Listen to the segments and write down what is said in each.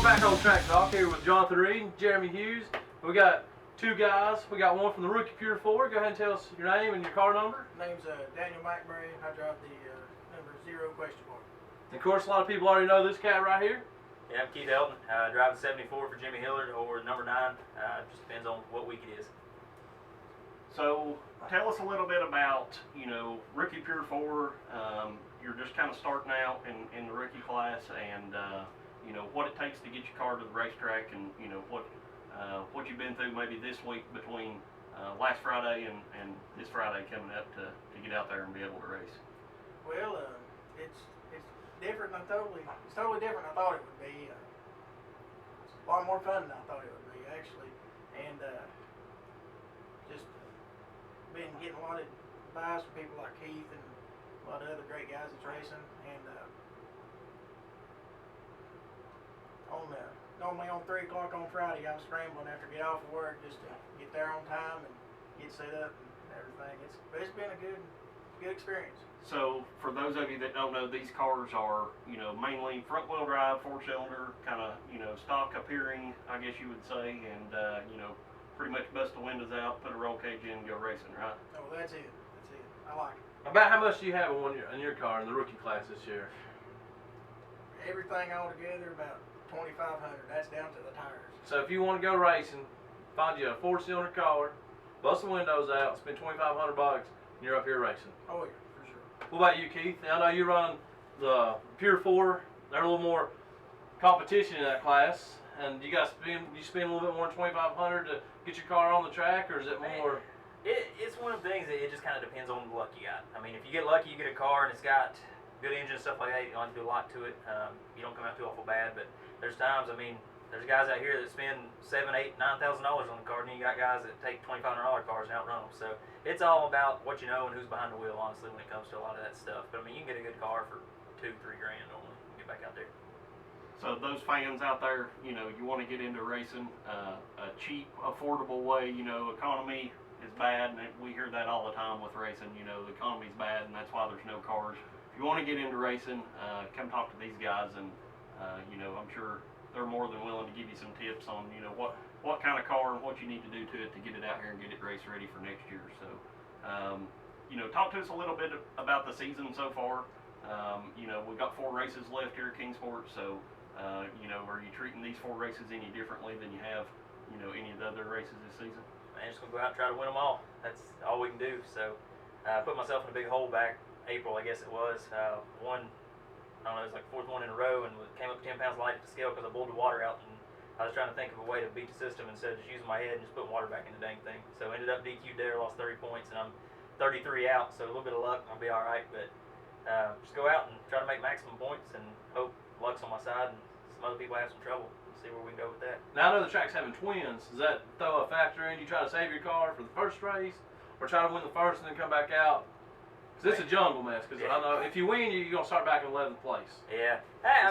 back on Track Talk here with Jonathan Reed and Jeremy Hughes. We got two guys. We got one from the Rookie Pure 4. Go ahead and tell us your name and your car number. Name's Daniel McBray. I drive the number 0 question mark. And of course, a lot of people already know this cat right here. Yeah, I'm Keith Elton. Driving 74 for Jimmy Hillard or number 9. Just depends on what week it is. So tell us a little bit about, Rookie Pure 4. You're just kind of starting out in the rookie class, and what it takes to get your car to the racetrack, and what you've been through maybe this week between last Friday and this Friday coming up to get out there and be able to race. Well, it's different. It's totally different than I thought it would be. It's a lot more fun than I thought it would be, actually, and just been getting a lot of advice from people like Keith and a lot of other great guys that's racing, and normally on 3 o'clock on Friday, I'm scrambling after I get off of work just to get there on time and get set up and everything. It's been a good experience. So for those of you that don't know, these cars are, mainly front-wheel drive, 4-cylinder, kind of, stock appearing, I guess you would say, and, pretty much bust the windows out, put a roll cage in, and go racing, right? Oh, that's it. I like it. About how much do you have in your car in the rookie class this year? Everything all together, about $2,500. That's down to the tires. So if you want to go racing, find you a 4-cylinder car, bust the windows out, spend $2,500, and you're up here racing. Oh yeah, for sure. What about you, Keith? I know you run the Pure 4. They're a little more competition in that class, and you spend a little bit more than $2,500 to get your car on the track, or is it more? It's one of the things that it just kind of depends on the luck you got. I mean, if you get lucky, you get a car and it's got good engine and stuff like that, you don't have to do a lot to it. You don't come out too awful bad, but there's times, there's guys out here that spend $7,000, $8,000, $9,000 on the car, and you got guys that take $2,500 cars and outrun them. So it's all about what you know and who's behind the wheel, honestly, when it comes to a lot of that stuff. But you can get a good car for $2-3 grand normally and get back out there. So those fans out there, you want to get into racing, a cheap, affordable way, economy is bad, and we hear that all the time with racing, the economy's bad, and that's why there's no cars. If you want to get into racing, come talk to these guys, and, I'm sure they're more than willing to give you some tips on, what kind of car and what you need to do to it to get it out here and get it race ready for next year. So, talk to us a little bit about the season so far. We've got 4 races left here at Kingsport, so, are you treating these 4 races any differently than you have, any of the other races this season? Man, just going to go out and try to win them all. That's all we can do. So I put myself in a big hole back April, I guess it was. It was like 4th one in a row, and came up 10 pounds light at the scale because I boiled the water out, and I was trying to think of a way to beat the system instead of just using my head and just putting water back in the dang thing. So ended up DQ'd there, lost 30 points, and I'm 33 out, so a little bit of luck, I'll be all right. But just go out and try to make maximum points and hope luck's on my side and some other people have some trouble. See where we can go with that. Now, I know the track's having twins. Does that throw a factor in? You try to save your car for the first race, or try to win the first and then come back out? Because it's a jungle mess. Because I know if you win, you're going to start back in 11th place. Yeah.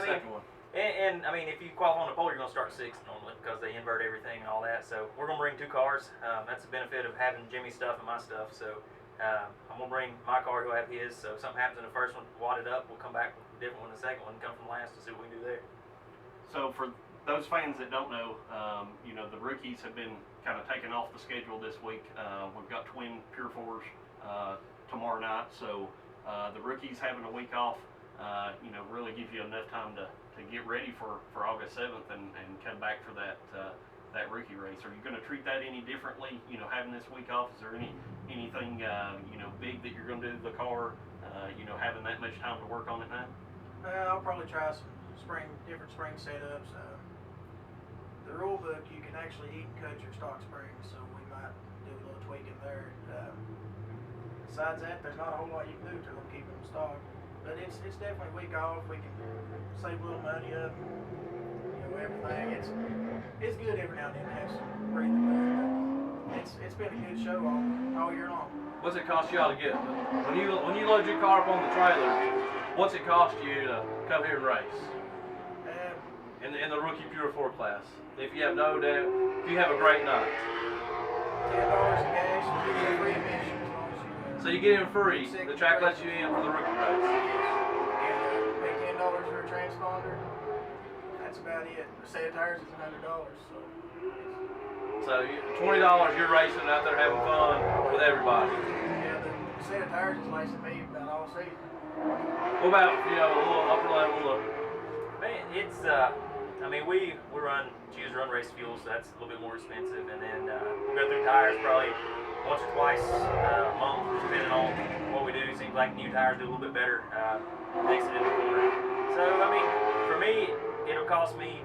Second one. And if you qualify on the pole, you're going to start 6th normally because they invert everything and all that. So we're going to bring 2 cars. That's the benefit of having Jimmy's stuff and my stuff. So I'm going to bring my car, he'll have his. So if something happens in the first one, wad it up, we'll come back with a different one in the second one and come from last to see what we can do there. So for those fans that don't know, the rookies have been kind of taken off the schedule this week. We've got twin Pure 4s tomorrow night, so the rookies having a week off, really gives you enough time to get ready for August 7th and come back for that rookie race. Are you going to treat that any differently, having this week off? Is there anything, big that you're going to do to the car, having that much time to work on it now? I'll probably try some different spring setups. The rule book, you can actually heat and cut your stock springs, so we might do a little tweaking there. Besides that, there's not a whole lot you can do to them keep them stock. But it's definitely a week off. We can save a little money up, everything. It's good every now and then to have some breathing room. It's been a good show all year long. What's it cost y'all to get? When you load your car up on the trailer, what's it cost you to come here and race? In the Rookie Pure 4 class, if you have if you have a great night. $10 in gas, you get free admission as long as you. So you get in free. The track lets you in for the rookie race. And pay $10 for a transponder. that's about it. A set of tires is $100, so. So $20, you're racing out there having fun with everybody. Yeah, the set of tires is lasting me about all season. What about, you know, a little upper level look? Man, it's I mean we run choose run race fuel, so that's a little bit more expensive, and then we go through tires probably once or twice a month, depending on what we do. Seems like new tires do a little bit better next in the corner. So I mean, for me, it'll cost me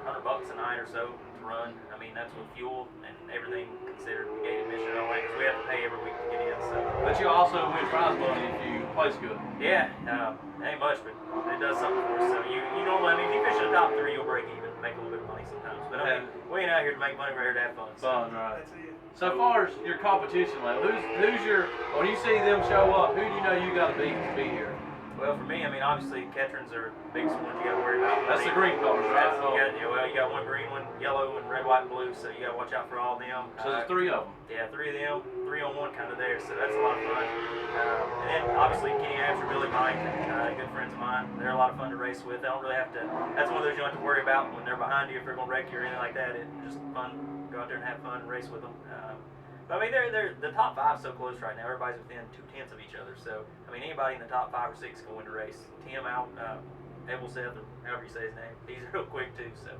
$100 a night or so to run. I mean, that's with fuel and everything considered, the gate admission and all that, because we have to pay every week to get in. So. But you also win prize money if you place good. Yeah, it ain't much, but it does something for us. So you normally, I mean, if you finish in the top 3, you'll break even, make a little bit of money sometimes. But I mean, we ain't out here to make money, we're here to have fun. So. Fun, right? That's it. So far as your competition level, who's your, when you see them show up, who do you know you got to beat to be here? Well, for me, I mean, obviously, Ketrans are the biggest ones you got to worry about. That's the green colors, right? You got one green one, yellow, and red, white, and blue, so you got to watch out for all of them. So there's 3 of them. Yeah, 3 of them, 3 on 1 kind of there, so that's a lot of fun. And then, obviously, Kenny Abs are Billy Mike, good friends of mine. They're a lot of fun to race with. They don't really have to, that's one of those you don't have to worry about when they're behind you if they're going to wreck you or anything like that. It's just fun, go out there and have fun and race with them. But I mean, they're the top 5 so close right now. Everybody's within 2/10 of each other. So I mean, anybody in the top 5 or 6 can win the race. Tim out, Abel Seth, or however you say his name, he's real quick too. So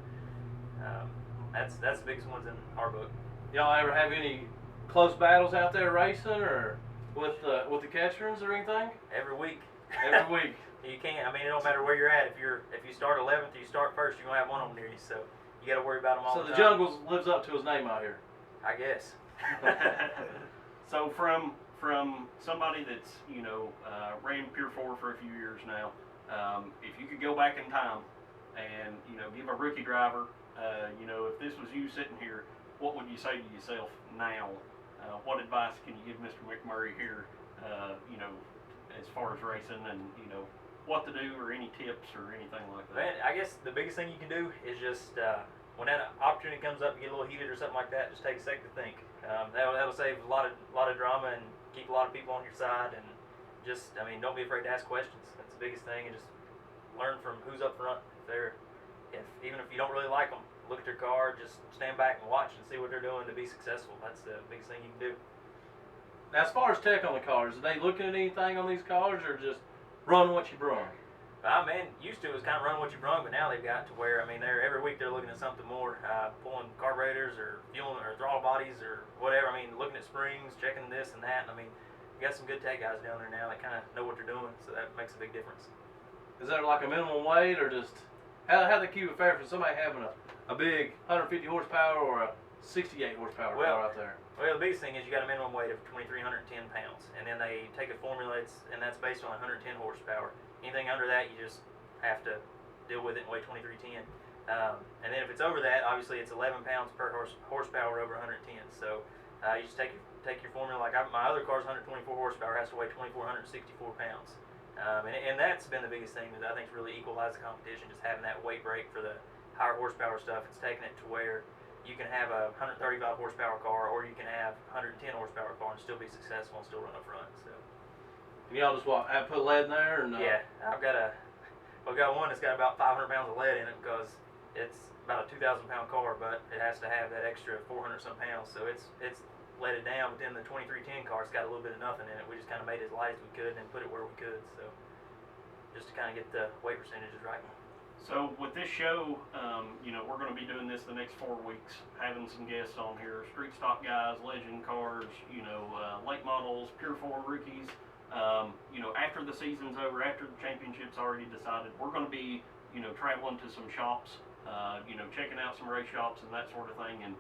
that's the biggest ones in our book. Y'all ever have any close battles out there racing, or with the Ketrans or anything? Every week. Every week. You can't. I mean, it don't matter where you're at. If you start 11th, or you start first, you're gonna have one on near you. So you got to worry about them all. So the time. Jungles lives up to his name out here. I guess. So from somebody that's ran Pure 4 for a few years now, if you could go back in time and give a rookie driver, if this was you sitting here, what would you say to yourself now? What advice can you give Mr. McMurray here? As far as racing and what to do, or any tips or anything like that. Man, I guess the biggest thing you can do is just when that opportunity comes up, you get a little heated or something like that, just take a second to think. That'll save a lot of drama and keep a lot of people on your side. And just, I mean, don't be afraid to ask questions. That's the biggest thing. And just learn from who's up front. Even if you don't really like them, look at their car, just stand back and watch and see what they're doing to be successful. That's the biggest thing you can do. Now, as far as tech on the cars, are they looking at anything on these cars, or just run what you brung? Man, used to it was kind of run what you brung, but now they've got to where, I mean, every week they're looking at something more, pulling carburetors or fueling or throttle bodies or whatever. I mean, looking at springs, checking this and that. And I mean, you got some good tech guys down there now that kind of know what they're doing, so that makes a big difference. Is there like a minimum weight, or just how they keep it fair for somebody having a big 150 horsepower or a 68 horsepower car out there? Well, the biggest thing is you got a minimum weight of 2,310 pounds, and then they take a formula, and that's based on 110 horsepower. Anything under that, you just have to deal with it and weigh 2,310. And then if it's over that, obviously it's 11 pounds per horsepower over 110. So you just take your formula. Like my other car's 124 horsepower, has to weigh 2,464 pounds. And that's been the biggest thing that I think really equalized the competition, just having that weight break for the higher horsepower stuff. It's taking it to where you can have a 135 horsepower car, or you can have 110 horsepower car and still be successful and still run up front. So. And y'all just put lead in there, and yeah, I've got one that's got about 500 pounds of lead in it because it's about a 2,000 pound car, but it has to have that extra 400 some pounds, so it's leaded down. But then the 2310 car, it's got a little bit of nothing in it. We just kind of made it as light as we could and put it where we could, so just to kind of get the weight percentages right. So with this show, we're going to be doing this the next 4 weeks, having some guests on here, street stock guys, legend cars, late models, Pure 4 rookies. After the season's over, after the championship's already decided, we're going to be, traveling to some shops, checking out some race shops and that sort of thing. And,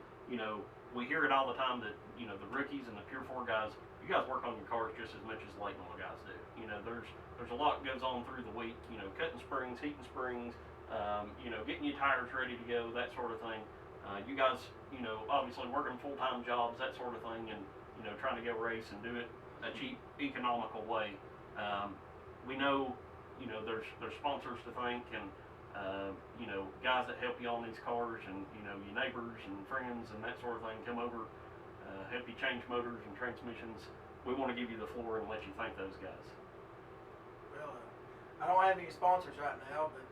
we hear it all the time that, the rookies and the Pure 4 guys, you guys work on your cars just as much as the late model guys do. There's a lot that goes on through the week, cutting springs, heating springs, getting your tires ready to go, that sort of thing. You guys, obviously working full-time jobs, that sort of thing, and, trying to go race and do it a cheap, economical way. We know, there's sponsors to thank, and guys that help you on these cars, and your neighbors and friends and that sort of thing come over, help you change motors and transmissions. We want to give you the floor and let you thank those guys. Well, I don't have any sponsors right now, but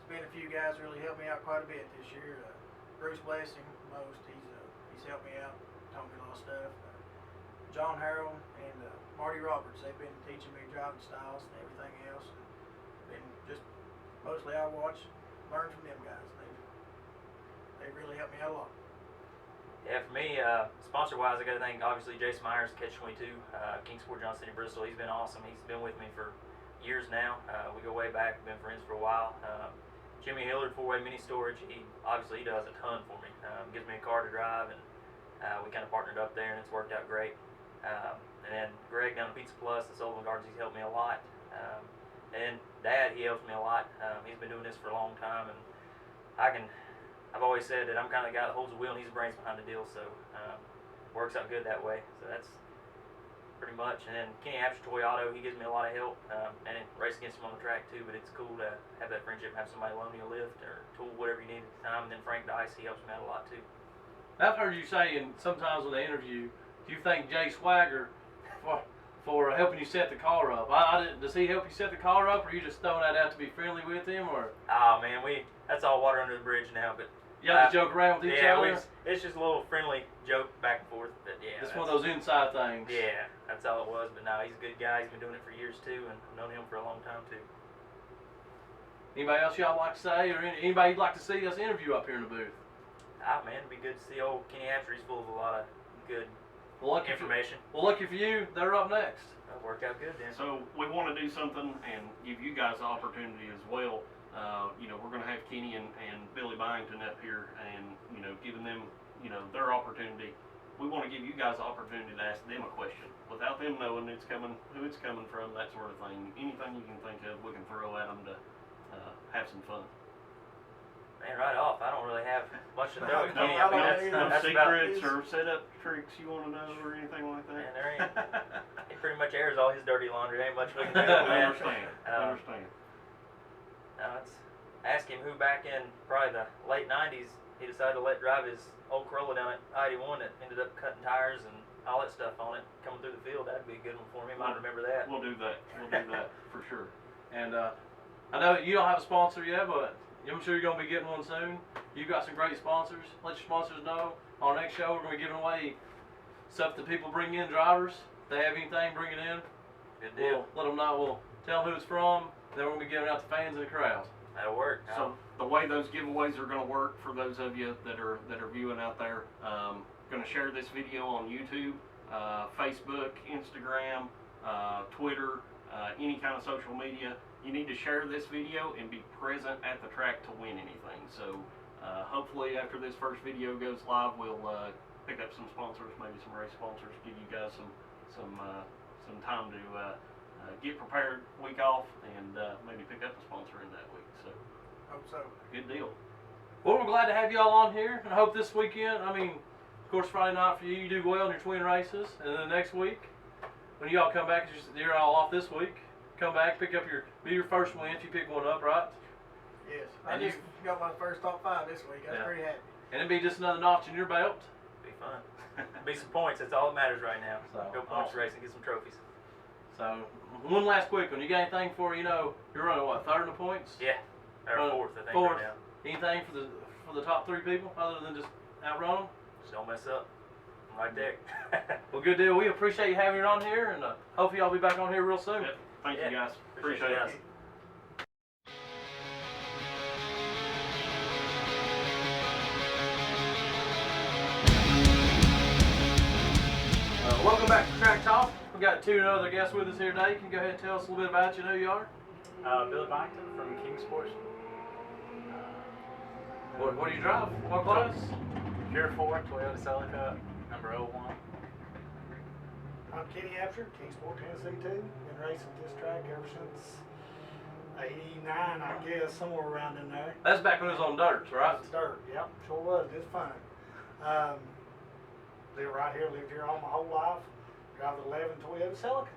been a few guys really helped me out quite a bit this year. Bruce Blessing, most, he's helped me out, taught me a lot of stuff. John Harrell and Marty Roberts, they've been teaching me driving styles and everything else. And just mostly I watch, learn from them guys. They really helped me out a lot. Yeah, for me, sponsor-wise, I got to thank obviously Jason Myers, Catch 22, Kingsport, Johnson City, Bristol. He's been awesome. He's been with me for years now. We go way back. We've been friends for a while. Jimmy Hillard, 4-Way Mini Storage. He does a ton for me. Gives me a car to drive, and we kind of partnered up there, and it's worked out great. And then Greg down at Pizza Plus, the Sullivan Gardens, he's helped me a lot. And Dad, he helps me a lot. He's been doing this for a long time, and I've always said that I'm kind of the guy that holds the wheel and he's the brains behind the deal, so works out good that way. So that's pretty much. And then Kenny Apsher Toy Auto, he gives me a lot of help, and it race against him on the track too. But it's cool to have that friendship, have somebody loan you a lift or tool, whatever you need at the time. And then Frank Dice, he helps me out a lot too. I've heard you say, and sometimes when they interview, do you thank Jay Swagger for helping you set the car up? Does he help you set the car up, or are you just throwing that out to be friendly with him, or? Oh man, that's all water under the bridge now. But y'all just joke around with each other? It's just a little friendly joke back and forth. But yeah, it's one of those inside things. Yeah, that's all it was. But no, he's a good guy. He's been doing it for years too, and I've known him for a long time too. Anybody else y'all like to say, or anybody you'd like to see us interview up here in the booth? Ah man, it'd be good to see old Kenny Apsher. He's full of a lot of good information. Lucky for you, they're up next. That'll work out good then. So we want to do something and give you guys the opportunity as well. We're going to have Kenny and Billy Byington up here, and giving them their opportunity. We want to give you guys the opportunity to ask them a question without them knowing who it's coming from, that sort of thing. Anything you can think of, we can throw at them to have some fun. Man, right off, I don't really have much to know. No, Kenny, I mean, no that's secrets or setup tricks you want to know or anything like that? Man, there ain't. He pretty much airs all his dirty laundry. Ain't much we can do. I Man. understand. I understand. Now ask him who back in probably the late 90s he decided to let drive his old Corolla down at I-81 that ended up cutting tires and all that stuff on it coming through the field. That'd be a good one for me. Might remember that. We'll do that. We'll do that for sure. And I know you don't have a sponsor yet, but I'm sure you're going to be getting one soon. You've got some great sponsors. Let your sponsors know. On our next show, we're going to be giving away stuff that people bring in, drivers. If they have anything, bring it in. Good deal. We'll let them know. We'll tell them who it's from. Then we're going to be giving it out to fans in the crowd. That'll work. So the way those giveaways are going to work for those of you that are viewing out there, going to share this video on YouTube, Facebook, Instagram, Twitter, any kind of social media. You need to share this video and be present at the track to win anything. So hopefully after this first video goes live, we'll pick up some sponsors, maybe some race sponsors, give you guys some time to get prepared week off and maybe pick up a sponsor in that week. So Hope so. good deal. Well, we're glad to have y'all on here, and I hope this weekend, of course Friday night for you, you do well in your twin races, and then the next week, when y'all come back, you're all off this week, come back, pick up your first win if you pick one up, right? Yes. I just got my first top 5 this week. I was pretty happy. And it'd be just another notch in your belt. Be fun. Be some points. That's all that matters right now. So, go points racing, get some trophies. So, one last quick one. You got anything for, you're running what, third in the points? Yeah. Or fourth, I think, fourth. right now. Anything for the top 3 people other than just outrun them? Just don't mess up. I'm right there. Well, good deal. We appreciate you having you on here, and hopefully y'all be back on here real soon. Yep. Thank you guys. Appreciate you it. guys. Welcome back to Track Talk. We've got 2 other guests with us here today. Can you go ahead and tell us a little bit about you and who you are? Billy Byington from Kingsport. What do you drive? What class? Pure 4, Toyota Celica, number 01. I'm Kenny Apsher, Kingsport, Tennessee too. Been racing this track ever since '89, I guess, somewhere around in there. That's back when it was on dirt, right? It's dirt, yep, sure was. It's fun. Live right here, lived here all my whole life. Drive the 11 Toyota Celica.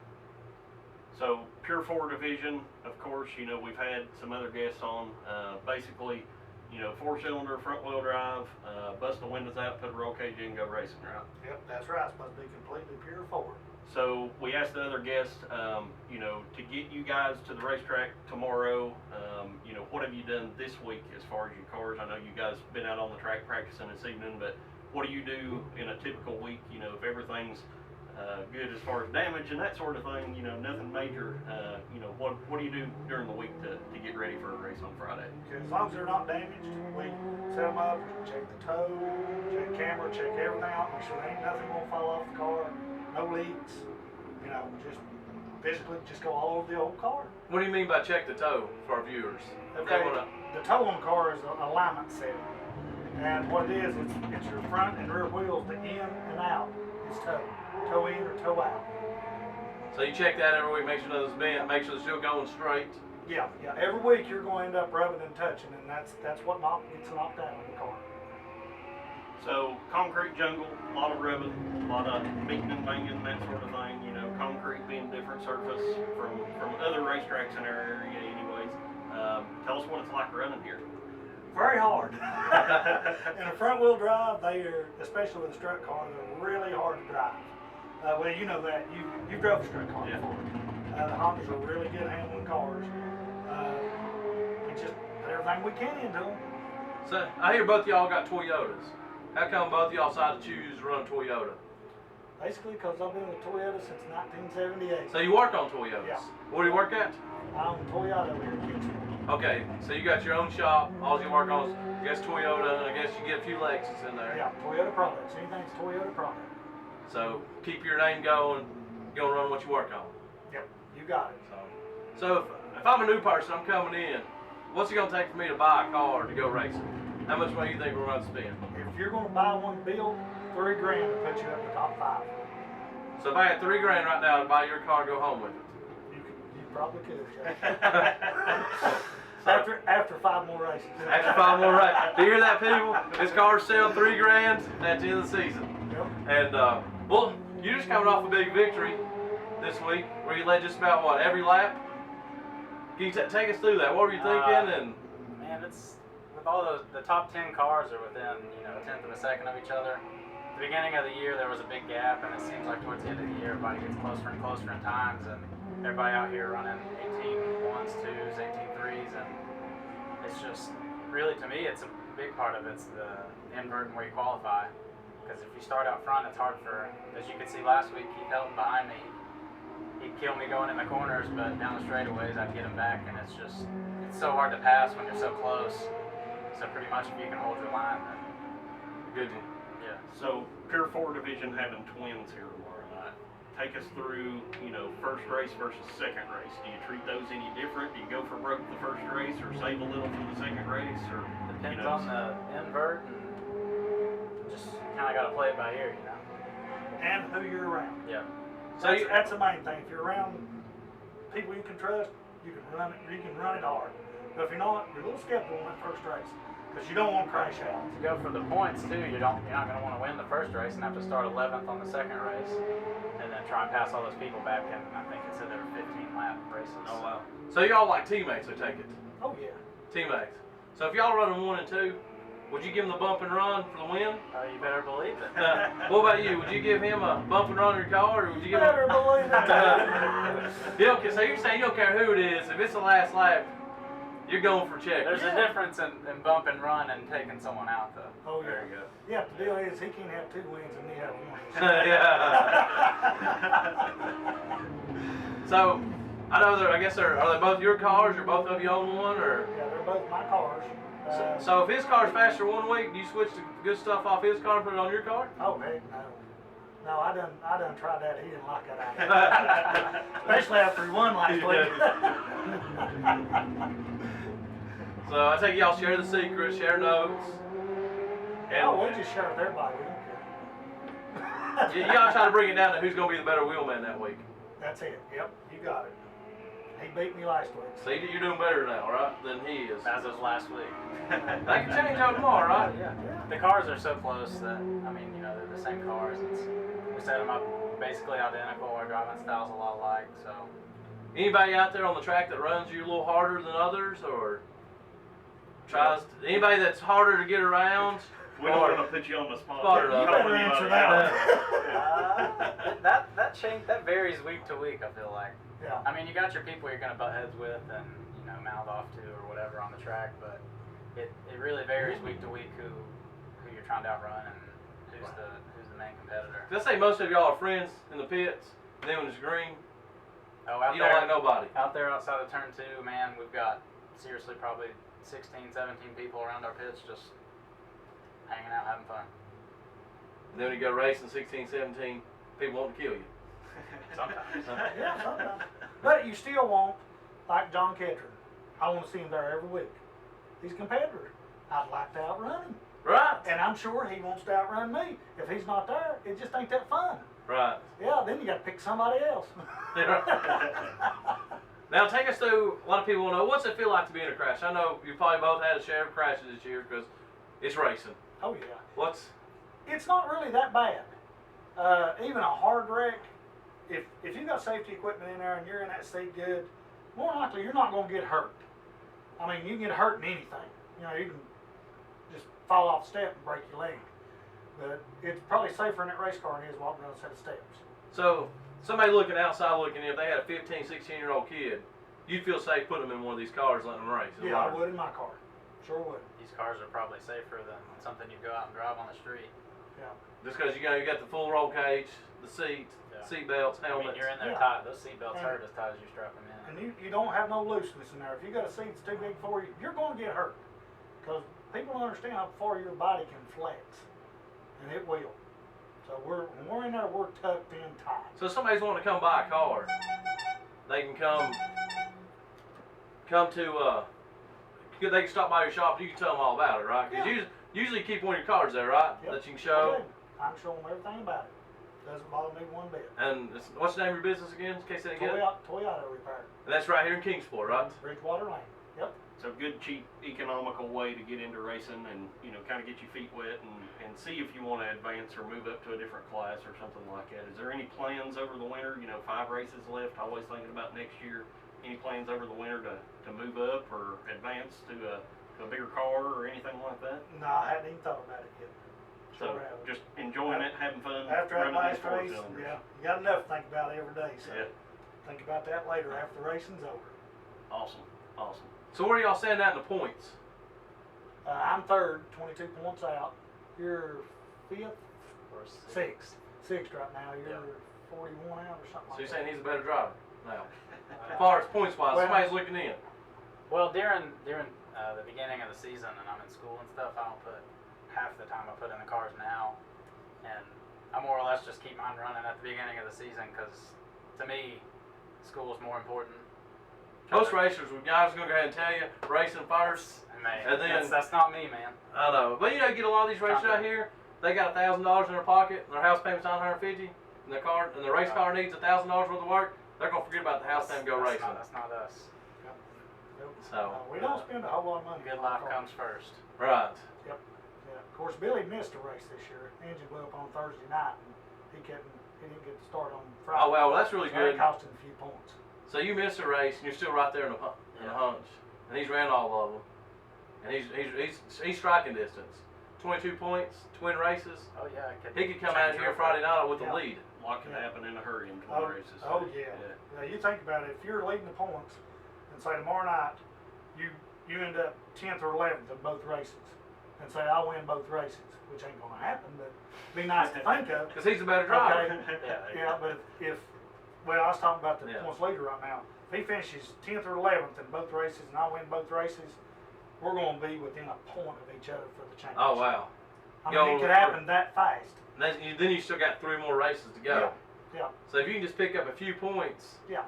So Pure 4 division, of course, we've had some other guests on. Basically, 4-cylinder front wheel drive, bust the windows out, put a roll cage in, go racing, right? Yep, that's right. It's supposed to be completely pure 4. So we asked the other guests, you know, to get you guys to the racetrack tomorrow. You know, what have you done this week as far as your cars? I know you guys been out on the track practicing this evening, but what do you do in a typical week? You know, if everything's good as far as damage and that sort of thing, you know, nothing major. You know, what do you do during the week to get ready for a race on Friday? As long as they're not damaged, we set them up, check the toe, check the camera, check everything out, make sure there ain't nothing gonna fall off the car, no leaks. You know, just physically just go all over the old car. What do you mean by check the toe for our viewers? If they Okay, wanna, the toe on the car is an alignment setting. And what it is, it's your front and rear wheels, the in and out is toe. Toe in or toe out. so you check that every week, make sure those bent, make sure they're still going straight. Yeah. Every week you're going to end up rubbing and touching, and that's what gets knocked out of the car. So concrete jungle, a lot of rubbing, a lot of beating and banging, that sort of thing. You know, concrete being different surface from other racetracks in our area anyways. Tell us what it's like running here. Very hard. In a front wheel drive, they are, especially with a strut car, they're really hard to drive. Well, you know that. You drove a strut car before. The Hondas are really good at handling cars. We just put everything we can into them. So I hear both of y'all got Toyotas. How come both of y'all decided to choose to run Toyota? Basically, because I've been with Toyota since 1978. So you work on Toyotas? Yeah. Where do you work at? I own Toyota here in Kingsport. Okay, so you got your own shop. All you work on is, I guess, Toyota, and I guess you get a few Lexus in there. Yeah, Toyota products. Anything's Toyota product. So keep your name going. You're gonna run what you work on. Yep, you got it. So if I'm a new person, I'm coming in. What's it gonna take for me to buy a car to go racing? How much money do you think we're gonna spend? If you're going to buy one built, $3 grand to put you up in the top 5. So if I had $3 grand right now to buy your car and go home with it. You probably could, after 5 more races. After 5 more races. Do you hear that, people? This car's selling $3 grand at the end of the season. Yep. And well, you're just coming off a big victory this week, where you led just about what, every lap? Can you take us through that? What were you thinking? And Man, it's with all the top 10 cars are within, you know, a tenth of a second of each other. At the beginning of the year, there was a big gap, and it seems like towards the end of the year, everybody gets closer and closer in times, and everybody out here running 18 ones, 2s, 18 3s, and it's just really, to me, it's a big part of it's the invert and where you qualify. Because if you start out front, it's hard for, as you could see last week, Keith Helton behind me. He'd kill me going in the corners, but down the straightaways, I'd get him back, and it's so hard to pass when you're so close. So pretty much if you can hold your line, then good. yeah. So Pure 4 division having twins here tomorrow night. Take us through, you know, first race versus second race. Do you treat those any different? Do you go for broke the first race, or save a little for the second race, or Depends you know, on the invert, and just kind of got to play it by ear, you know. And who you're around. Yeah. So That's the main thing. If you're around people you can trust, you can run it hard. But if you're not, you're a little skeptical in that first race, because you don't want to crash out. To go for the points too, you're not going to want to win the first race and have to start 11th on the second race, and then try and pass all those people back. And I think it said there were 15 lap races. Oh wow. So y'all like teammates, I take it. Oh yeah. Teammates. So if y'all running 1 and 2, would you give him the bump and run for the win? You better believe it. What about you? Would you give him a bump and run in your car, or would you give Better him? believe it. Yeah, okay, so you're saying you don't care who it is. If it's the last lap, you're going for check. There's a difference in bump and run and taking someone out, though. Oh yeah. There you go. Yeah, the deal is he can't have 2 wins and me have 1. Yeah. So, I know are they both your cars, or both of you own one, or? Yeah, they're both my cars. So if his car's faster 1 week, do you switch the good stuff off his car and put it on your car? Oh heck no. No, I done tried that. He didn't like that. Especially after he won last week. So I take y'all share the secrets, share notes. Oh, we just share with everybody. We don't care. Y'all try to bring it down to who's going to be the better wheelman that week. That's it. Yep, you got it. He beat me last week. See, you're doing better now, right, than he is. As of last week. That can change out tomorrow, right? Yeah. The cars are so close that, I mean, you know, they're the same cars. We set them up basically identical. Our driving style's a lot alike, so. Anybody out there on the track that runs you a little harder than others, or tries to, anybody that's harder to get around We don't want to put you on the spot. Spotter You up. better answer that one. That varies week to week. I feel like. Yeah. I mean, you got your people you're gonna butt heads with and mouth off to or whatever on the track, but it really varies week to week who you're trying to outrun and who's the main competitor. Let's say most of y'all are friends in the pits, and then when it's green, Oh, out you there, don't like nobody. out there outside of turn 2, man, we've got seriously probably 16, 17 people around our pits just hanging out, having fun. And then when you go racing 16, 17, people want to kill you. Sometimes. Yeah, sometimes. But you still want, like John Ketron, I want to see him there every week. He's a competitor. I'd like to outrun him. Right. And I'm sure he wants to outrun me. If he's not there, it just ain't that fun. Right. Yeah, then you got to pick somebody else. Now take us through, a lot of people want to know, what's it feel like to be in a crash? I know you probably both had a share of crashes this year because it's racing. Oh yeah. What's, It's not really that bad. Even a hard wreck, if you got safety equipment in there and you're in that seat good, more likely you're not going to get hurt. I mean, you can get hurt in anything. You can just fall off a step and break your leg. But it's probably safer in that race car than it is walking down a set of steps. so somebody looking outside looking in, if they had a 15, 16-year-old kid, you'd feel safe putting them in one of these cars, letting them race. and Yeah, I learn. would in my car. Sure would. These cars are probably safer than something you go out and drive on the street. Yeah. Just because you got the full roll cage, the seat, Yeah. seat belts, I helmets. mean, you're in there Yeah. tight. Those seatbelts And- hurt as tight as you strap them in. And you don't have no looseness in there. If you got a seat that's too big for you, you're going to get hurt. Because people don't understand how far your body can flex. And it will. So when we're in there, we're tucked in tight. So if somebody's wanting to come buy a car, they can come to, they can stop by your shop and you can tell them all about it, right? Because Yeah. usually you keep one of your cards there, right? Yep. That you can show. Okay. I can show them everything about it. Doesn't bother me one bit. And what's the name of your business again, in case they didn't get it? Toyota repair. And that's right here in Kingsport, right? Bridgewater Lane. Yep. It's a good, cheap, economical way to get into racing and, kind of get your feet wet and see if you want to advance or move up to a different class or something like that. Is there any plans over the winter? 5 races left, always thinking about next year. Any plans over the winter to move up or advance to a bigger car or anything like that? No, I hadn't even thought about it yet. So Sure haven't. just enjoying it, having fun, After that running these last 4 race, cylinders. yeah, you got enough to think about every day. So Yeah. think about that later after the racing's over. Awesome. So where are y'all standing at in the points? I'm third, 22 points out. You're fifth, Or sixth right now. You're Yeah. 41 out or something So like you're that. saying he's a better driver now? As far as points wise, Well- somebody's looking in. Well, during the beginning of the season and I'm in school and stuff, I don't put half the time I put in the cars now, and I more or less just keep mine running at the beginning of the season because to me, school is more important. Most racers, I was going to go ahead and tell you, racing first. And then- that's not me, man. I know, but you get a lot of these racers out here. They got $1,000 in their pocket, and their house payment's $950, and the race car needs $1,000 worth of work. They're gonna forget about the house payment and go racing. That's not us. Nope. So We don't spend a whole lot of money. Good on our life cars. comes first. right. Yeah. Of course, Billy missed a race this year. Engine blew up on Thursday night, and he didn't get to start on Friday. Oh well, that's really So good. that cost him a few points. So you missed a race, and you're still right there in the hunch, and he's ran all of them, and he's striking distance. 22 points, twin races. Oh yeah, He could come out here Friday night with the Yeah. lead. A lot can happen in a hurry in 20 races. Oh yeah. Now you think about it. If you're leading the points, and say tomorrow night, you end up 10th or 11th in both races, and say I win both races, which ain't gonna happen, but be nice to think of. Because he's a better driver. Okay. Yeah. Yeah, but if well, I was talking about the Yeah. points leader right now. If he finishes 10th or 11th in both races, and I win both races, we're going to be within a point of each other for the championship. Oh wow. I Yo, mean, it could happen that fast. And then you still got 3 more races to go. Yeah. So if you can just pick up a few points. Yeah.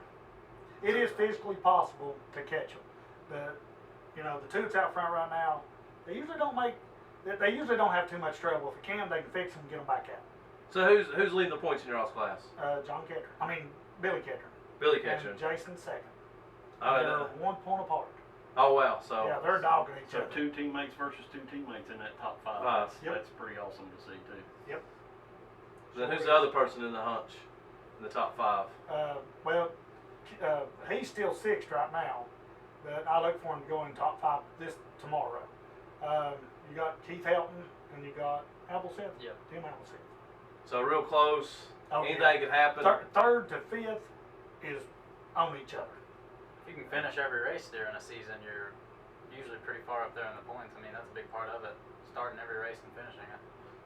It is physically possible to catch them. But, the two that's out front right now, they usually don't have too much trouble. If they can fix them and get them back out. So who's leading the points in your all's class? Billy Ketron. Billy Ketchum. And Jason second. Oh, They're no. 1 point apart. Oh wow. So Yeah, they're dogging each So other. 2 teammates versus 2 teammates in that top 5. Five. Yep. That's pretty awesome to see too. then who's the other person in the hunch? In the top 5? He's still 6th right now, but I look for him to go in top 5 tomorrow. You got Keith Helton and you got Appleseth. Yep. Tim Appleseth. So real close. Oh, Anything yeah. could happen. Third to fifth is on each other. If you can finish every race during a season, you're usually pretty far up there in the points. I mean, that's a big part of it. Starting every race and finishing it.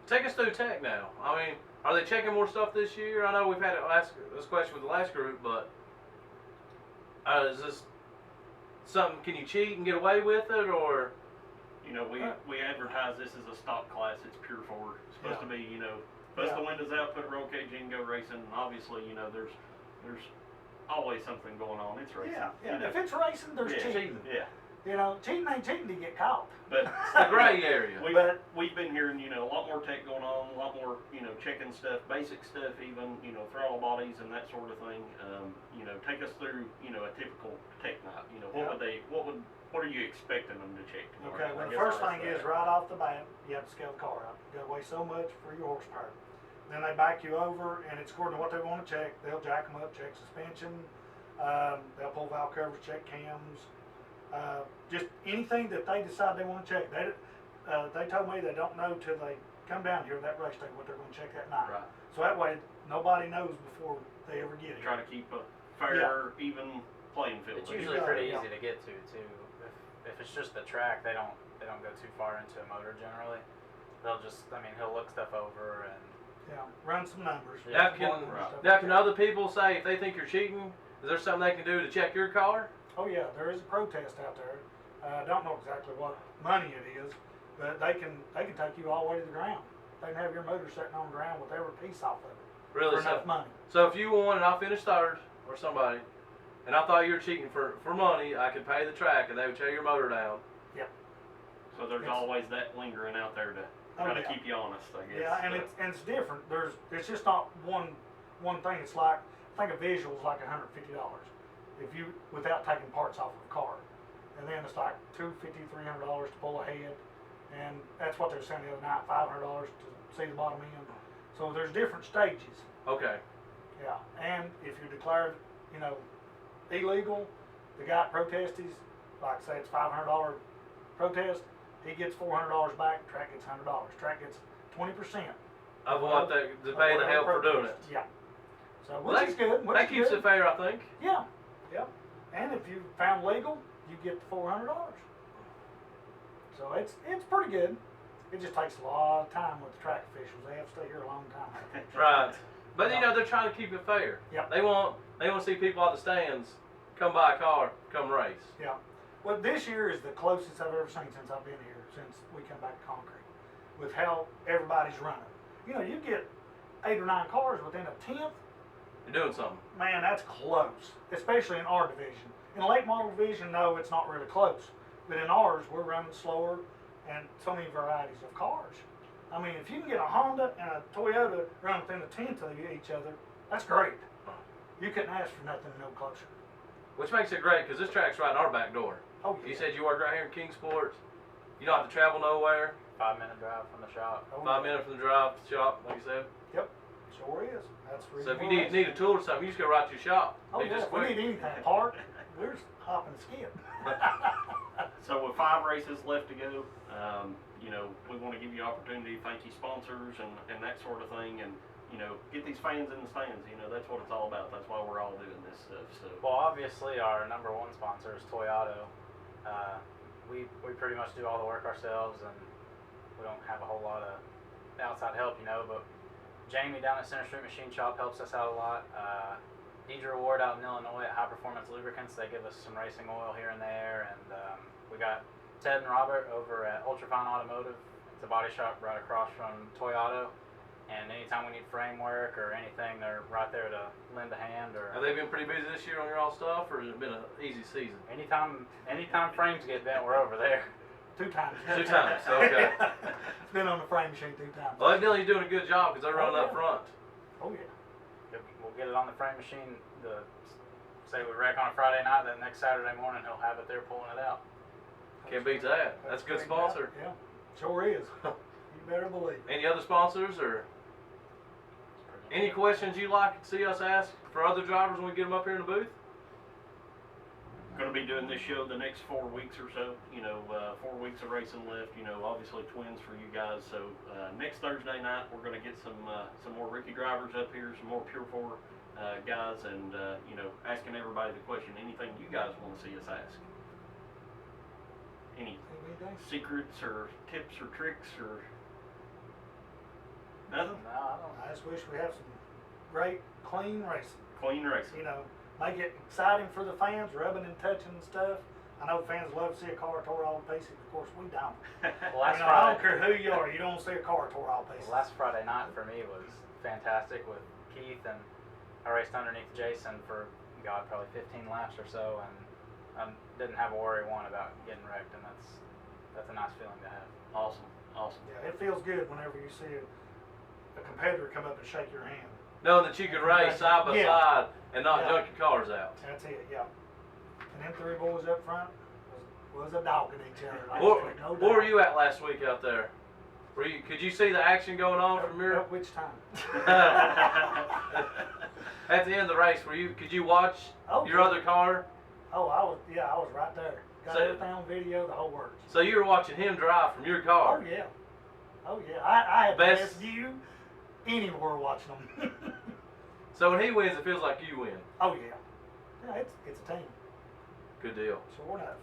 Take us through tech now. I mean, are they checking more stuff this year? I know we've had this question with the last group, but is this something? Can you cheat and get away with it, or? You know, we advertise this as a stock class. It's pure Ford. It's supposed to be, you know, bust the windows out, put a roll cage in, go racing. And obviously, you know, there's always something going on. It's racing. Yeah, You know. If it's racing, there's cheating. Yeah. You know, cheating ain't cheating to get caught. But The gray area. we've been hearing, you know, a lot more tech going on, a lot more, you know, checking stuff, basic stuff, even, you know, throttle bodies and that sort of thing. You know, take us through, you know, a typical tech night. You know, what are you expecting them to check tomorrow? Okay, well, I the guess first I'll thing ask is that. right off the bat, you have to scale the car out. You gotta weigh so much for your horsepower. Then they back you over, and it's according to what they want to check. They'll jack them up, check suspension. They'll pull valve covers, check cams. Just anything that they decide they want to check. They told me they don't know till they come down here to that race day what they're going to check that night. Right. So that way nobody knows before they ever get it. Try to keep a fair, even playing field. It's usually Yeah, pretty yeah. easy to get to too. If it's just the track, they don't go too far into a motor generally. They'll just, I mean, he'll look stuff over and Yeah, run some numbers. Now Just can, one and stuff now like can that. other people say if they think you're cheating, is there something they can do to check your car? Oh yeah, there is a protest out there. I don't know exactly what money it is, but they can take you all the way to the ground. They can have your motor sitting on the ground with every piece off of it Really? for enough money. So if you won and I finished third, or somebody, and I thought you were cheating for money, I could pay the track and they would tear your motor down. So there's Yes. always that lingering out there to try to yeah. keep you honest, I guess. Yeah, and it's different. It's just not one thing. It's like, I think a visual is like $150 if you without taking parts off of a car, and then it's like $250, $300 to pull a head, and that's what they were saying the other night, $500 to see the bottom end. So there's different stages. Okay. Yeah, and if you're declared, you know, illegal, the guy that protested, like say it's $500 protest, he gets $400 back. Track gets $100. Track gets 20%. Of what they to pay the help for doing it. Yeah. So Well, which is good. Which That is keeps good. it fair, I think. Yeah, yeah. And if you found legal, you get the $400. So it's pretty good. It just takes a lot of time with the track officials. They have to stay here a long time. Right. But you know they're trying to keep it fair. Yep. They want to see people out the stands come buy a car, come race. Yeah. Well, this year is the closest I've ever seen since I've been here, since we come back to concrete, with how everybody's running. You know, you get 8 or 9 cars within a tenth. You're doing something. Man, that's close, especially in our division. In the late model division, no, it's not really close. But in ours, we're running slower and so many varieties of cars. I mean, if you can get a Honda and a Toyota run within a tenth of each other, that's great. You couldn't ask for nothing no closer. Which makes it great because this track's right in our back door. Oh, yeah. You said you work right here in Kingsport. You don't have to travel nowhere. 5-minute drive from the shop. Oh, 5 minutes from the drive to the shop, like you said. Yep, sure is. That's the So reason if you why need a tool or something, you just go right to your shop. Oh, They yeah, just if we quick. need anything, part, we're just hopping and skip. So with 5 races left to go, you know, we want to give you opportunity to thank you sponsors and that sort of thing, and you know, get these fans in the stands. You know, that's what it's all about. That's why we're all doing this stuff. So Well, obviously our number one sponsor is Toyota. We pretty much do all the work ourselves, and we don't have a whole lot of outside help, you know. But Jamie down at Center Street Machine Shop helps us out a lot. Deidre Ward out in Illinois at High Performance Lubricants, they give us some racing oil here and there, and we got Ted and Robert over at Ultrafine Automotive. It's a body shop right across from Toyota. And anytime we need framework or anything, they're right there to lend a hand. Or Have they been pretty busy this year on your all stuff, or has it been an easy season? anytime frames get bent, we're over there. 2 times. 2 times, okay. Been on the frame machine 2 times. Well, evidently you're doing a good job because they're running up yeah. front. Oh yeah. We'll get it on the frame machine. Say we wreck on a Friday night, then next Saturday morning he'll have it there pulling it out. Can't beat that. That's a good great. sponsor. Yeah, sure is. You better believe it. Any other sponsors or any questions you'd like to see us ask for other drivers when we get them up here in the booth? going to be doing this show the next 4 weeks or so. 4 weeks of racing left. Obviously twins for you guys. So next Thursday night we're going to get some more rookie drivers up here, some more Pure 4 guys, and asking everybody the question: anything you guys want to see us ask? Any secrets or tips or tricks or nothing? No, I don't. I just wish we have some great, clean racing. Clean racing. Make it exciting for the fans, rubbing and touching and stuff. I know fans love to see a car tore all to pieces. Of course, we don't. Well, last I Friday, don't care who you are, you don't see a car tore all to pieces. last Friday night for me was fantastic with Keith, and I raced underneath Jason for probably 15 laps or so, and I didn't have a worry about getting wrecked, and that's a nice feeling to have. Awesome. Yeah, it feels good whenever you see a competitor come up and shake your hand. Knowing that you can race side by side and not junk your cars out. That's it, yeah. And them three boys up front was a dog in each other. Where were you at last week out there? Could you see the action going on from your? At which time? At the end of the race, could you watch your other car? Oh, I was right there. Got So- everything on video, the whole works. So you were watching him drive from your car. Oh yeah. I had the Best- best view anywhere watching them. So when he wins, it feels like you win. Oh yeah. Yeah, it's a team. Good deal. Sure enough.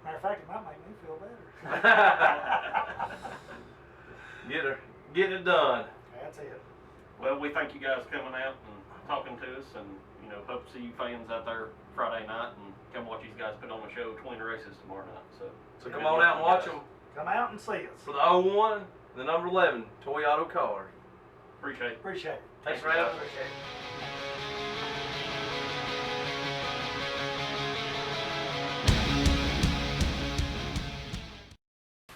Matter of fact, it might make me feel better. Get it done. That's it. Well, we thank you guys coming out and talking to us, and hope to see you fans out there Friday night, and come watch these guys put on a show, twin races tomorrow night. So Come on out and watch them Come out and see us. for the 01 and the number 11 Toy Auto car. Appreciate it. Appreciate it. Thanks for having us.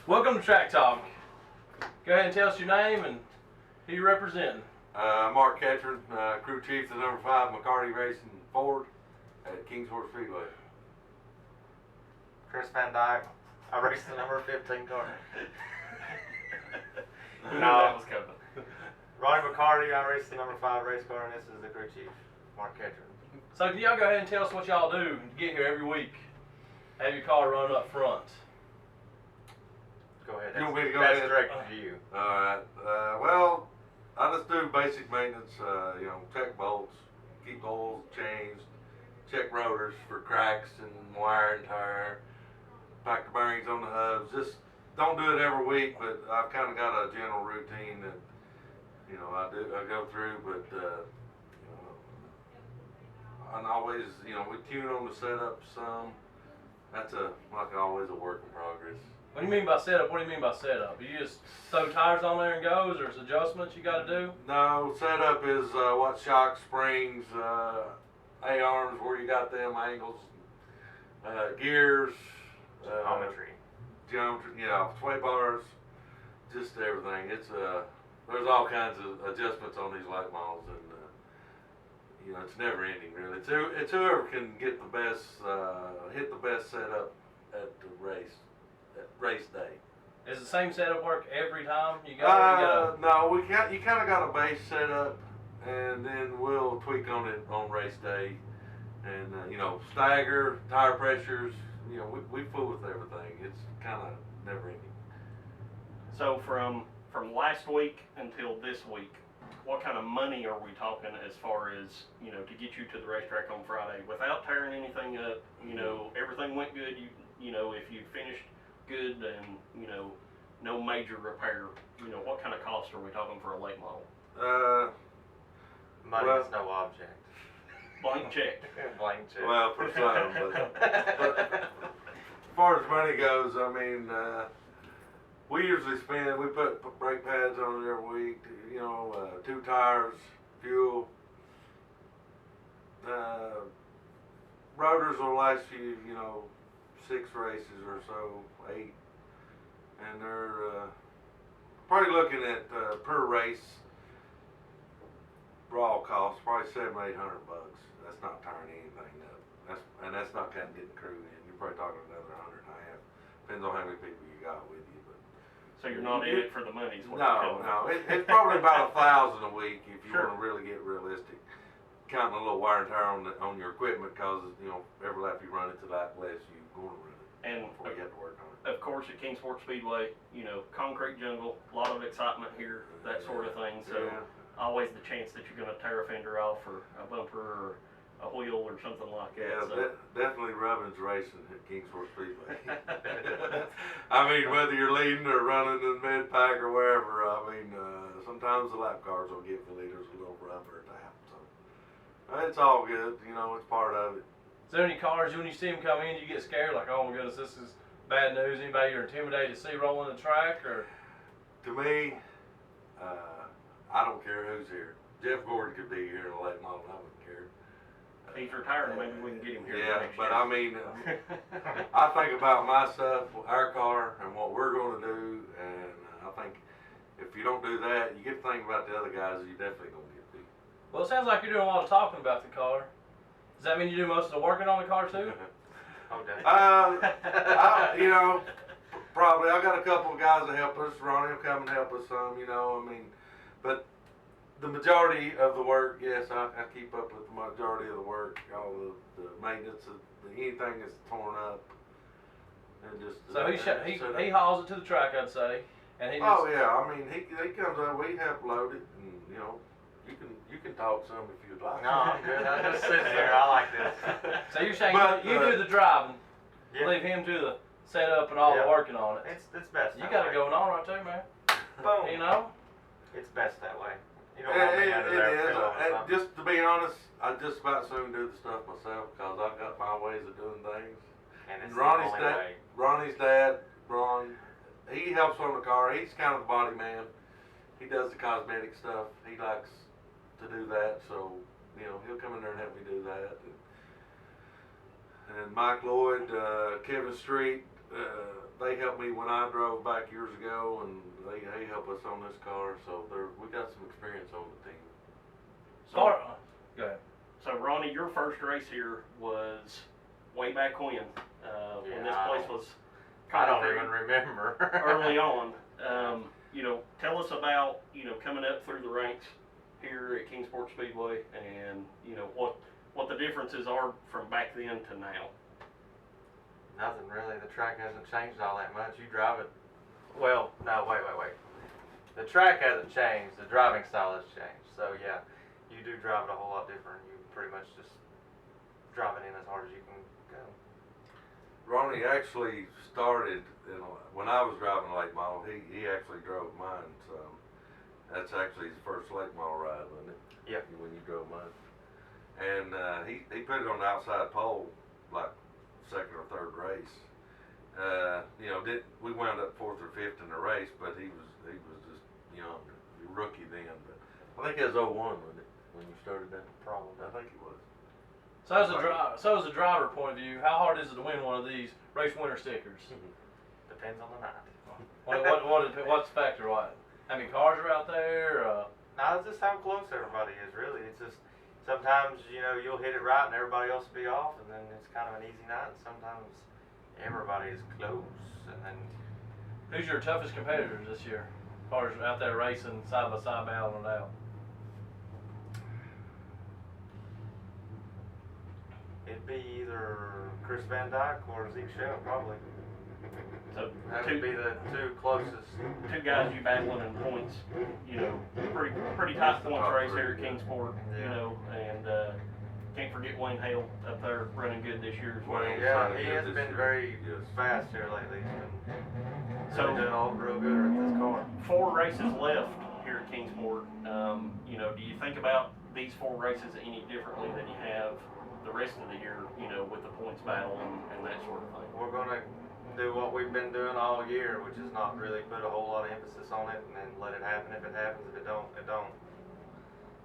Welcome to Track Talk. Go ahead and tell us your name and who you're representing. Mark Ketchern, crew chief to number 5 McCarty Racing Ford at Kingsport Speedway. Chris Van Dyke. I raced the number 15 car. We knew that was coming. Ronnie McCarty, I raced the number 5 race car, and this is the crew chief, Mark Ketchern. So can y'all go ahead and tell us what y'all do to get here every week? Have your car run up front. Go ahead. You want me to go That's ahead? directed to you. Alright, well, I just do basic maintenance, check bolts, keep oils changed, check rotors for cracks and wire and tire, pack the bearings on the hubs. Just don't do it every week, but I've kind of got a general routine that, I go through, but, and always, we tune on the setup some. That's always a work in progress. What do you mean by setup? What do you mean by setup? You just throw tires on there and goes, or is adjustments you got to do? No, setup is what shocks, springs, A-arms, where you got them angles, gears, geometry, sway bars, just everything. It's there's all kinds of adjustments on these late models, and it's never ending really. It's whoever can get the best, hit the best setup at the race day. Is the same setup work every time you go? No, you kind of got a base setup, and then we'll tweak on it on race day, and stagger, tire pressures. We fool with everything. It's kind of never ending. So from last week until this week, what kind of money are we talking as far as, to get you to the racetrack on Friday without tearing anything up? Everything went good. If you finished good and, no major repair, what kind of cost are we talking for a late model? Money Well- is no object. Blank check. Blank check. Well, for some, but as far as money goes, we usually we put brake pads on it every week, 2 tires, fuel. Rotors will last you, 6 races or so, 8. And they're probably looking at per race raw cost, probably $700-800. That's not tearing anything up. That's not kind of getting crew in. You're probably talking another 150. Depends on how many people you got with you. But So you're not in it for the money. no. It's probably about 1,000 a week if you Sure. want to really get realistic. counting a little wear and tear on your equipment, cause you know every lap you run it to that less you gonna run it And before you have to work on it. of course, at Kingsport Speedway, you know, concrete jungle, a lot of excitement here, that sort of thing. So Yeah. always the chance that you're going to tear a fender off or a bumper or a wheel or something like that. Yeah, So. definitely Robbins racing at Kingsport Speedway. I mean, whether you're leading or running in the mid pack or wherever, I mean, sometimes the lap cars will get the leaders a little rubber tap. So it's all good, you know, it's part of it. Is there any cars when you see them come in, you get scared like, oh my goodness, this is bad news? Anybody you're intimidated to see rolling the track, or? To me, I don't care who's here. Jeff Gordon could be here in a late model, I wouldn't care. He's retired, maybe we can get him here. Yeah, next but year. I mean, I think about my stuff, our car, and what we're going to do, and I think if you don't do that, you get to think about the other guys, you definitely going to get beat. Well, it sounds like you're doing a lot of talking about the car. Does that mean you do most of the working on the car too? Okay. You know, probably. I got a couple of guys that help us. Ronnie will come and help us some, you know, I mean, but the majority of the work, yes, I keep up with the majority of the work, all the maintenance of anything that's torn up. And just, So he hauls it to the track, I'd say, and he just, oh yeah, I mean, he comes up, we help load it, and you know, you can talk some if you'd like. No, I'm good. I'm just sitting here. I like this. So you're saying But, you do the driving, Yeah. leave him to the setup and all Yeah. the working on it. It's best. You that got it way. going on right too, man. Boom. You know? It's best that way. You don't want me under there It is. fiddling with something. Just to be honest, I just about soon do the stuff myself because I've got my ways of doing things. And it's And the Ronnie's only dad, way. Ronnie's dad, Ron, he helps on the car. He's kind of the body man. He does the cosmetic stuff. He likes to do that, so you know he'll come in there and help me do that. And Mike Lloyd, Kevin Street, they helped me when I drove back years ago, and they help us on this car. So we got some experience on the team. Go ahead. So Ronnie, your first race here was way back when this Yeah, place was I don't concrete even remember. early on. You know, tell us about, you know, coming up through the ranks here at Kingsport Speedway, and you know what the differences are from back then to now. Nothing really. The track hasn't changed all that much. You drive it. Well, no, wait. The track hasn't changed. The driving style has changed. So yeah, you do drive it a whole lot different. You pretty much just drive it in as hard as you can go. Ronnie actually started when I was driving a late model. He actually drove mine. So that's actually his first late model ride, wasn't it? Yeah. When you drove mine, and he put it on the outside pole like second or third race. You know, we wound up fourth or fifth in the race, but he was just young, rookie then. But I think it was 01, wasn't it, when you started that? Probably. I think it was. So as a driver point of view, how hard is it to win one of these race winner stickers? Depends on the night. What's the factor? What? How many cars are out there? No, it's just how close everybody is, really. It's just sometimes, you know, you'll hit it right and everybody else will be off, and then it's kind of an easy night. And sometimes everybody is close, and then Who's your toughest competitors this year? As far as out there racing side by side, battling it out. it'd be either Chris Van Dyke or Zeke Shell, probably. So That would be the two closest. two guys you battling in points. You know, pretty tight points race here at Kingsport. You Yeah. know, and can't forget Wayne Hale up there running good this year as well. Wayne. Yeah, Trying to he get has this been year. very Yes. fast here lately. He's been So- doing all real good with this car. 4 races left here at Kingsport. You know, do you think about these 4 races any differently than you have the rest of the year, you know, with the points battle and that sort of thing? We're gonna do what we've been doing all year, which is not really put a whole lot of emphasis on it, and then let it happen. If it happens, if it don't, it don't.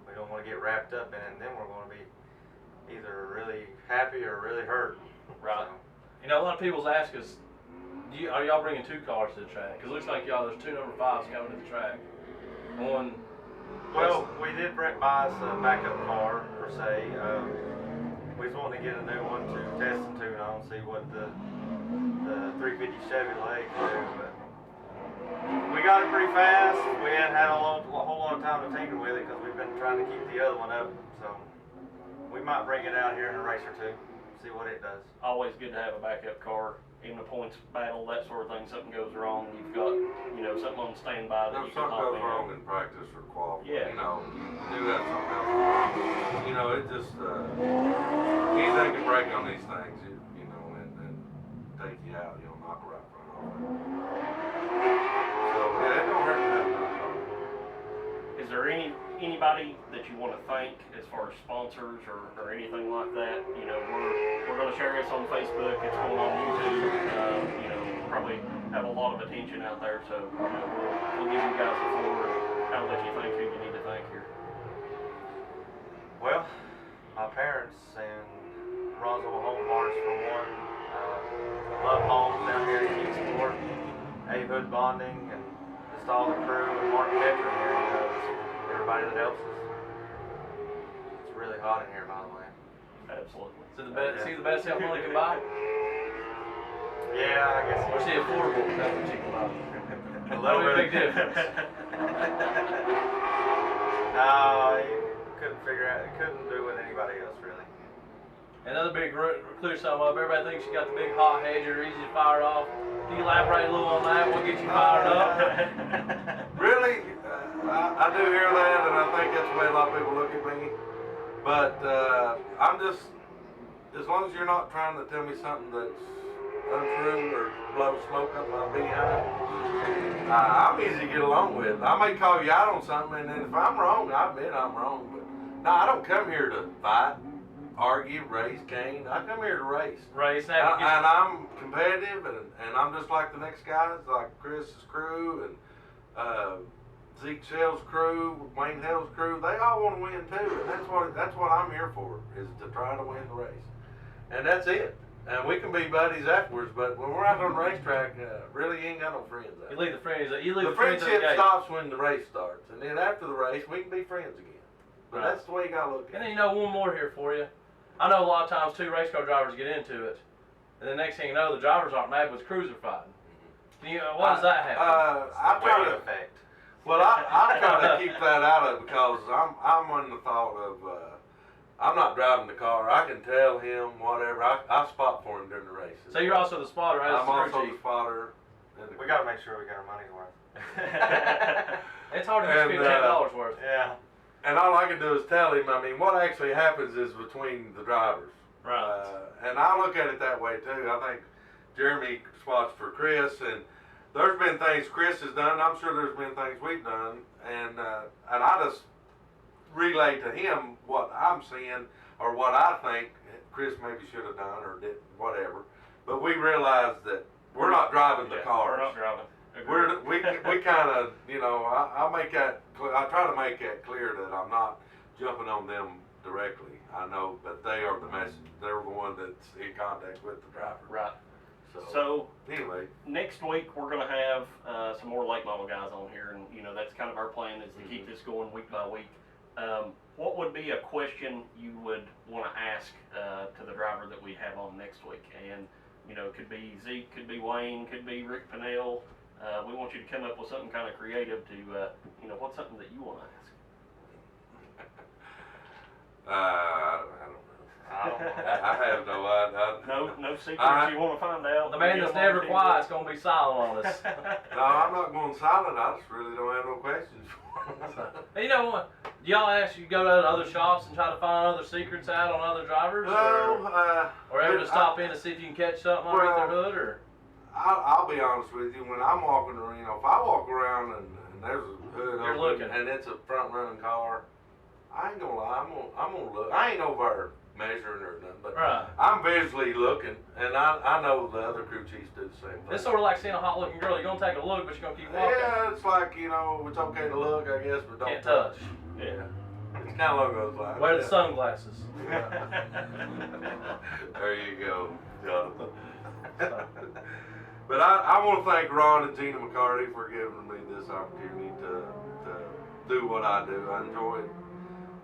We don't want to get wrapped up in it, and then we're going to be either really happy or really hurt. Right. You know, a lot of people's ask us, are y'all bringing 2 cars to the track? Because it looks like there's 2 number 5s coming to the track. One. Well, we did buy us a backup car, per se. We was wanting to get a new one to test and tune on, see what the 350 Chevrolet can do, but we got it pretty fast. We hadn't had a whole lot of time to tinker with it because we've been trying to keep the other one up, so might bring it out here in a race or two, see what it does. Always good to have a backup car in the points battle, that sort of thing. Something goes wrong, you've got, you know, something on standby that If you can something hop goes in. wrong in practice or qualifying, Yeah. you know, you do have something else. You know, it just, anything can break on these things, you know, and take you out, you know, knock a right front off. So, yeah, it don't hurt to have another car. Is there anybody that you want to thank as far as sponsors or anything like that? You know, we're going to share this on Facebook. It's going on YouTube. You know, probably have a lot of attention out there. So, you know, we'll give you guys the floor and kind of let you think who you need to thank here. Well, my parents and Roswell Home Parts for one, Love Homes down here in Kingsport, A-Hood Bonding, and just all the crew and Mark Petra here, you know, just everybody that helps us. It's really hot in here, by the way. Absolutely. So see the best help money can buy? Yeah, I guess. Or see affordable, that's what you can buy. A little That'd bit. be a big difference. No, you couldn't figure out, couldn't do with anybody else, really. Another big clear sum up. Everybody thinks you got the big hot hedger, easy to fire off. Can you elaborate a little on that? What gets you fired up? Really, I do hear that, and I think that's the way a lot of people look at me. But I'm just, as long as you're not trying to tell me something that's untrue or blow smoke up my behind, I'm easy to get along with. I may call you out on something, and then if I'm wrong, I admit I'm wrong. But no, I don't come here to fight, argue, race, cane. I come here to race. Race, And I'm competitive, and I'm just like the next guys, like Chris's crew and Zeke Shell's crew, Wayne Hell's crew. They all want to win too, and that's what I'm here for, is to try to win the race, and that's it. And we can be buddies afterwards, but when we're out on the racetrack, really you ain't got no friends. You leave the friends. You leave The friends at friendship the gate. stops when the race starts, and then after the race, we can be friends again. But Right. that's the way you gotta look And at then it. you know one more here for you. I know a lot of times two race car drivers get into it, and the next thing you know, the drivers aren't mad, but the crews are fighting. Can you, why does that happen? I try Wave to. effect. Well, I try to keep that out of it because I'm on the thought of I'm not driving the car. I can tell him whatever. I spot for him during the race. So you're also the spotter as I'm the also crew the chief. spotter. And the We got to make sure we got our money's worth. It's hard to get And, $15 worth. Yeah. And all I can do is tell him. I mean, what actually happens is between the drivers. Right. And I look at it that way too. I think Jeremy spots for Chris, and there's been things Chris has done. I'm sure there's been things we've done, and I just relay to him what I'm seeing or what I think Chris maybe should have done or did whatever. But we realize that we're not driving the cars. We're not driving. We kind of, you know, I make that I try to make that clear that I'm not jumping on them directly. I know that they are the message. They're the one that's in contact with the driver. Right. So So anyway, next week we're going to have some more late model guys on here, and you know that's kind of our plan is to keep this going week by week. What would be a question you would want to ask to the driver that we have on next week? And you know, could be Zeke, could be Wayne, could be Rick Pinnell. We want you to come up with something kind of creative to, you know, what's something that you want to ask? I don't know. I have no idea. No secrets you want to find out. The man that's never quiet's gonna be silent on us. No, I'm not going silent. I just really don't have no questions. Hey, you know what? Do y'all actually go to other shops and try to find other secrets out on other drivers? Or ever to stop in to see if you can catch something underneath their hood? Or I'll be honest with you. When I'm walking around, you know, if I walk around and there's a hood You're open looking. and it's a front running car, I ain't gonna lie. I'm gonna look. I ain't over measuring or nothing, but right. I'm visually looking, and I know the other crew chiefs do the same thing. It's sort of like seeing a hot looking girl. You're gonna take a look, but you're gonna keep walking. Yeah, it's like, you know, it's okay to look, I guess, but don't Can't touch. Yeah. It's kind of along those lines. Wear the yeah. sunglasses. There you go, Jonathan. But I want to thank Ron and Gina McCarty for giving me this opportunity to do what I do. I enjoy it.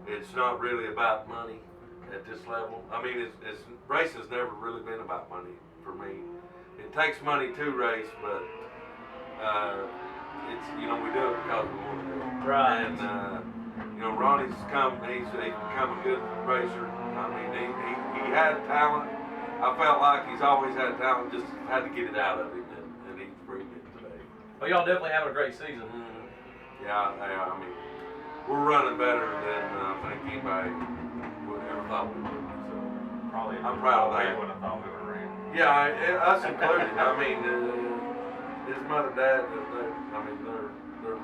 It's not really about money at this level. I mean, it's racing's never really been about money for me. It takes money to race, but it's, you know, we do it because we want to do it. Right. And you know, know, Ronnie's he's become a good racer. I mean, he had talent. I felt like he's always had talent, just had to get it out of him, and he's proved it today. Well, y'all definitely having a great season. Yeah, I mean, we're running better than I think anybody would ever thought we would. So Probably. I'm proud of that. We would have thought we were ran. yeah, us included. I mean, his mother, dad, they're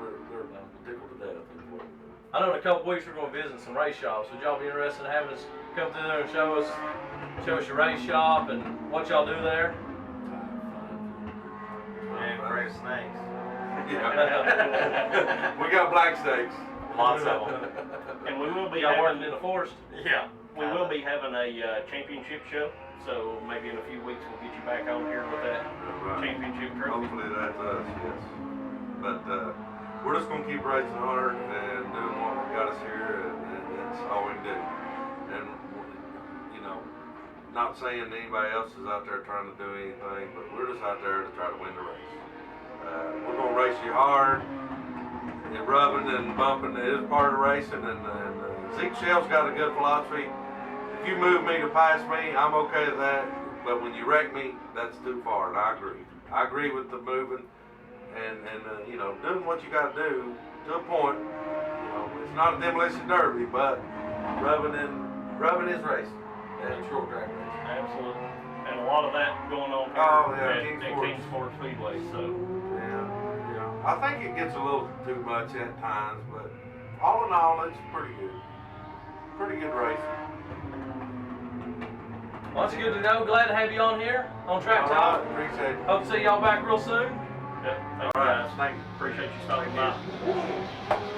tickled to death. I know in a couple weeks we're going to visit some race shops. Would y'all be interested in having us come through there and show us your race shop and what y'all do there? And afraid of snakes. Yeah. We got black snakes. Lots of them. And we will be Y'all having, working in the forest? Yeah. we will be having a championship show. So maybe in a few weeks we'll get you back on here with that Right. championship trophy. Hopefully that's us, yes. But we're just gonna keep racing hard and doing what got us here, and that's all we can do. And you know, not saying anybody else is out there trying to do anything, but we're just out there to try to win the race. We're gonna race you hard. And rubbing and bumping is part of racing, and Zeke Shell's got a good philosophy. If you move me to pass me, I'm okay with that. But when you wreck me, that's too far, and I agree. I agree with the moving and you know, doing what you got to do to a point. You know, it's not a demolition derby, but rubbing is racing. And short track racing. Absolutely. And a lot of that going on here Oh, yeah, at Kingsport. Kingsport Speedway. So Yeah. I think it gets a little too much at times, but all in all, it's pretty good. Pretty good racing. Well, it's good to know. Glad to have you on here on Track All Talk. right, appreciate it. Hope to see y'all back real soon. yeah, thank All you right, guys. thank you. Appreciate you stopping by.